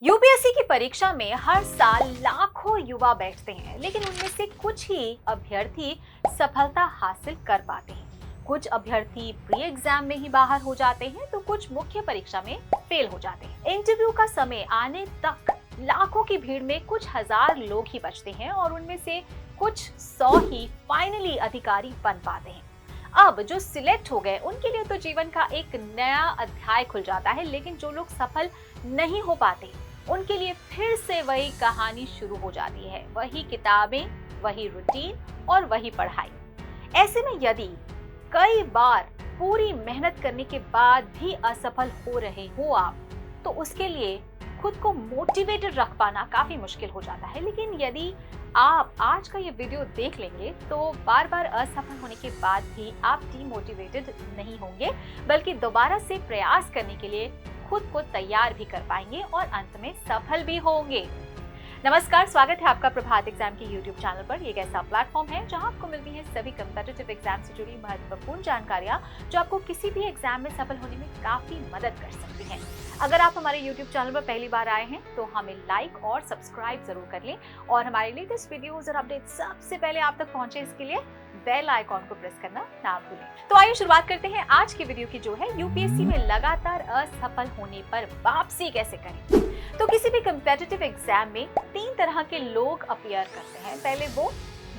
UPSC की परीक्षा में हर साल लाखों युवा बैठते हैं, लेकिन उनमें से कुछ ही अभ्यर्थी सफलता हासिल कर पाते हैं। कुछ अभ्यर्थी प्री एग्जाम में ही बाहर हो जाते हैं, तो कुछ मुख्य परीक्षा में फेल हो जाते हैं। इंटरव्यू का समय आने तक लाखों की भीड़ में कुछ हजार लोग ही बचते हैं और उनमें से कुछ सौ ही फाइनली अधिकारी बन पाते हैं। अब जो सिलेक्ट हो गए उनके लिए तो जीवन का एक नया अध्याय खुल जाता है, लेकिन जो लोग सफल नहीं हो पाते उनके लिए फिर से वही कहानी शुरू हो जाती है। वही किताबें, वही रूटीन और वही पढ़ाई। ऐसे में यदि कई बार पूरी मेहनत करने के बाद भी असफल हो रहे हो आप, तो उसके लिए खुद को मोटिवेटेड रख पाना काफी मुश्किल हो जाता है। लेकिन यदि आप आज का ये वीडियो देख लेंगे तो बार बार असफल होने के बाद भी आप डीमोटिवेटेड नहीं होंगे, बल्कि दोबारा से प्रयास करने के लिए खुद को तैयार भी कर पाएंगे और अंत में सफल भी होंगे। नमस्कार, स्वागत है आपका प्रभात एग्जाम के YouTube चैनल पर। ये एक ऐसा प्लेटफॉर्म है जहां आपको मिलती है सभी कॉम्पिटिटिव एग्जाम से जुड़ी महत्वपूर्ण जानकारियां जो आपको किसी भी एग्जाम में सफल होने में काफी मदद कर सकती हैं। अगर आप हमारे YouTube चैनल पर पहली बार आए हैं तो हमें लाइक और सब्सक्राइब जरूर कर लें और हमारे लेटेस्ट वीडियोस और अपडेट सबसे पहले आप तक पहुंचे इसके लिए बेल आइकॉन को प्रेस करना ना भूलें। तो आइए शुरुआत करते हैं आज की वीडियो की, जो है यूपीएससी में लगातार असफल होने पर वापसी कैसे करें। तो किसी भी कॉम्पिटिटिव एग्जाम में तीन तरह के लोग अपीयर करते हैं। पहले वो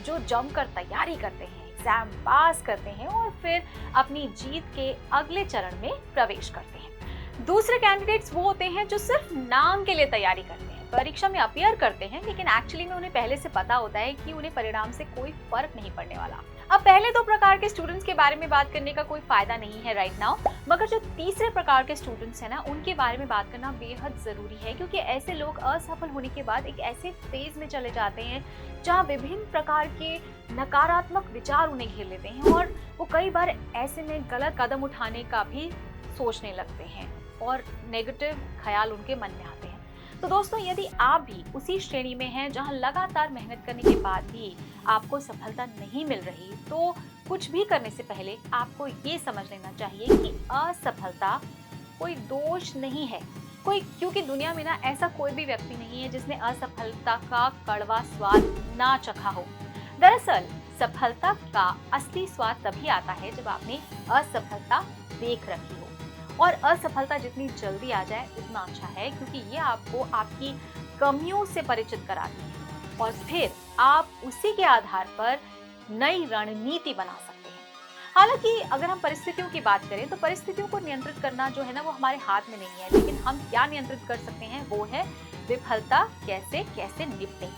जो जमकर तैयारी करते हैं, एग्जाम पास करते हैं और फिर अपनी जीत के अगले चरण में प्रवेश करते हैं। दूसरे कैंडिडेट्स वो होते हैं जो सिर्फ नाम के लिए तैयारी करते हैं, परीक्षा में अपीयर करते हैं, लेकिन एक्चुअली में उन्हें पहले से पता होता है कि उन्हें परिणाम से कोई फर्क नहीं पड़ने वाला। अब पहले दो प्रकार के स्टूडेंट्स के बारे में बात करने का कोई फायदा नहीं है राइट नाउ, मगर जो तीसरे प्रकार के स्टूडेंट्स हैं ना, उनके बारे में बात करना बेहद जरूरी है, क्योंकि ऐसे लोग असफल होने के बाद एक ऐसे फेज में चले जाते हैं जहां विभिन्न प्रकार के नकारात्मक विचार उन्हें घेर लेते हैं और वो कई बार ऐसे में गलत कदम उठाने का भी सोचने लगते हैं और नेगेटिव ख्याल उनके मन में आते हैं। तो दोस्तों, यदि आप भी उसी श्रेणी में हैं जहां लगातार मेहनत करने के बाद भी आपको सफलता नहीं मिल रही, तो कुछ भी करने से पहले आपको ये समझ लेना चाहिए कि असफलता कोई दोष नहीं है, क्योंकि दुनिया में ना ऐसा कोई भी व्यक्ति नहीं है जिसने असफलता का कड़वा स्वाद ना चखा हो। दरअसल सफलता का असली स्वाद तभी आता है जब आपने असफलता देख रखी हो, और असफलता जितनी जल्दी आ जाए उतना अच्छा है, क्योंकि ये आपको आपकी कमियों से परिचित कराती है और फिर आप उसी के आधार पर नई रणनीति बना सकते हैं। हालांकि अगर हम परिस्थितियों की बात करें तो परिस्थितियों को नियंत्रित करना जो है ना, वो हमारे हाथ में नहीं है, लेकिन हम क्या नियंत्रित कर सकते हैं वो है विफलता कैसे कैसे निपटें।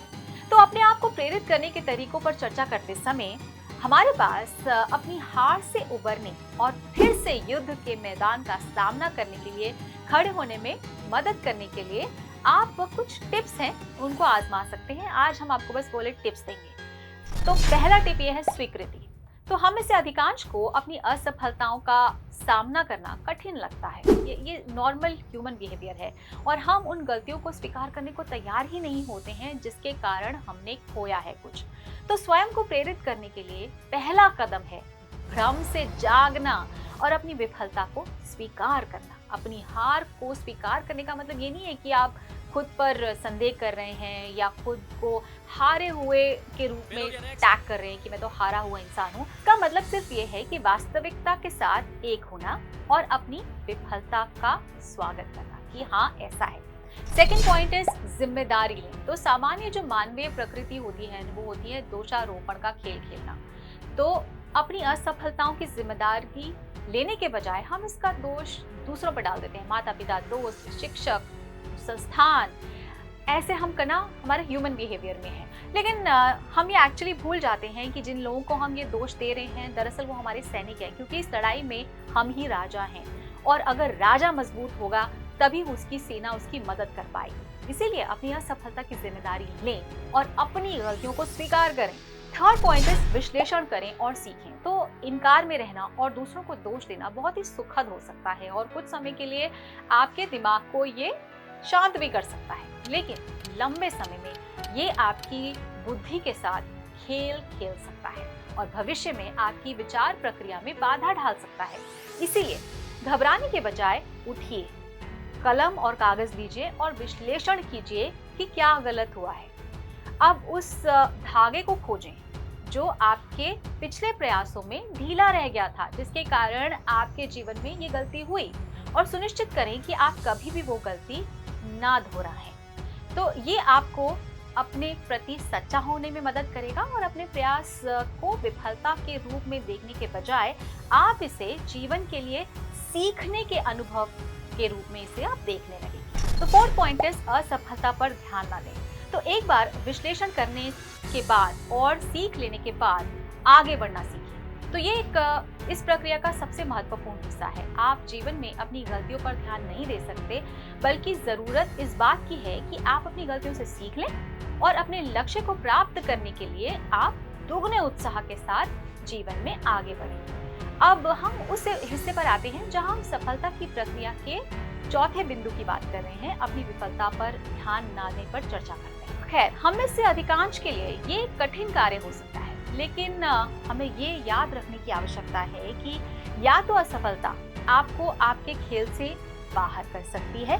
तो अपने आप को प्रेरित करने के तरीकों पर चर्चा करते समय हमारे पास अपनी हार से उबरने और फिर से युद्ध के मैदान का सामना करने के लिए खड़े होने में मदद करने के लिए आप कुछ टिप्स हैं, उनको आजमा सकते हैं। आज हम आपको बस वो टिप्स देंगे। तो पहला टिप ये है स्वीकृति। तो हम में से अधिकांश को अपनी असफलताओं का सामना करना कठिन लगता है, ये नॉर्मल ह्यूमन बिहेवियर है और हम उन गलतियों को स्वीकार करने को तैयार ही नहीं होते हैं जिसके कारण हमने खोया है कुछ। तो स्वयं को प्रेरित करने के लिए पहला कदम है भ्रम से जागना और अपनी विफलता को स्वीकार करना। अपनी हार को स्वीकार करने का मतलब ये नहीं है कि आप खुद पर संदेह कर रहे हैं या खुद को हारे हुए के रूप में टैग कर रहे हैं कि मैं तो हारा हुआ इंसान हूँ। का मतलब सिर्फ ये है कि वास्तविकता के साथ एक होना और अपनी विफलता का स्वागत करना कि हाँ ऐसा है। सेकेंड पॉइंट इज जिम्मेदारी लें। तो सामान्य जो मानवीय प्रकृति होती है वो होती है दोषारोपण का खेल खेलना। तो अपनी असफलताओं की जिम्मेदारी लेने के बजाय हम इसका दोष दूसरों पर डाल देते हैं, माता पिता, दोस्त, शिक्षक, संस्थान। ऐसे हम करना हमारे ह्यूमन बिहेवियर में है, लेकिन हम ये एक्चुअली भूल जाते हैं कि जिन लोगों को हम ये दोष दे रहे हैं दरअसल वो हमारे सैनिक हैं, क्योंकि इस लड़ाई में हम ही राजा हैं और अगर राजा मजबूत होगा तभी उसकी सेना उसकी मदद कर पाएगी। इसीलिए अपनी असफलता की जिम्मेदारी लें और अपनी गलतियों को स्वीकार करें। थर्ड पॉइंट है विश्लेषण करें और सीखें। तो इनकार में रहना और दूसरों को दोष देना बहुत ही सुखद हो सकता है और कुछ समय के लिए आपके दिमाग को ये शांत भी कर सकता है, लेकिन लंबे समय में ये आपकी बुद्धि के साथ खेल खेल सकता है और भविष्य में आपकी विचार प्रक्रिया में बाधा डाल सकता है। इसीलिए घबराने के बजाय उठिए, कलम और कागज लीजिए और विश्लेषण कीजिए कि क्या गलत हुआ है। अब उस धागे को खोजें जो आपके पिछले प्रयासों में ढीला रह गया था, जिसके कारण आपके जीवन में ये गलती हुई, और सुनिश्चित करें कि आप कभी भी वो गलती ना दोहराएं। तो ये आपको अपने प्रति सच्चा होने में मदद करेगा और अपने प्रयास को विफलता के रूप में देखने के बजाय आप इसे जीवन के लिए सीखने के अनुभव के रूप में इसे आप देखने लगेंगे। तो फोर्थ पॉइंट इज असफलता पर ध्यान ना दें। तो एक बार विश्लेषण करने के बाद और सीख लेने के बाद आगे बढ़ना सीखिए। तो ये इस प्रक्रिया का सबसे महत्वपूर्ण हिस्सा है। आप जीवन में अपनी गलतियों पर ध्यान नहीं दे सकते, बल्कि जरूरत इस बात की है कि आप अपनी गलतियों से सीख लें और अपने लक्ष्य को प्राप्त करने के लिए आप दोगुने उत्साह के साथ जीवन में आगे बढ़ें। अब हम उस हिस्से पर आते हैं जहां हम सफलता की प्रक्रिया के चौथे बिंदु की बात कर रहे हैं, अपनी विफलता पर ध्यान ना देने पर चर्चा करते हैं। खैर, हम में से अधिकांश के लिए ये कठिन कार्य हो सकता है, लेकिन हमें ये याद रखने की आवश्यकता है कि या तो असफलता आपको आपके खेल से बाहर कर सकती है,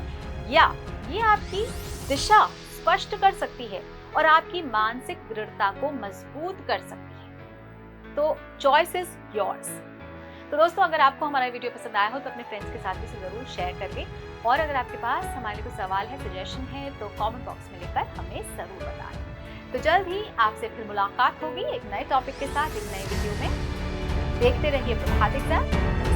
या ये आपकी दिशा स्पष्ट कर सकती है और आपकी मानसिक दृढ़ता को मजबूत कर सकती है। तो चॉइस इज योर्स। तो दोस्तों, अगर आपको हमारा वीडियो पसंद आया हो तो अपने फ्रेंड्स के साथ भी इसे जरूर शेयर कर लें, और अगर आपके पास हमारे लिए कोई सवाल है, सजेशन है, तो कमेंट बॉक्स में लिखकर हमें जरूर बताएं। तो जल्द ही आपसे फिर मुलाकात होगी एक नए टॉपिक के साथ, एक नए वीडियो में। देखते रहिए प्रभात एग्जाम।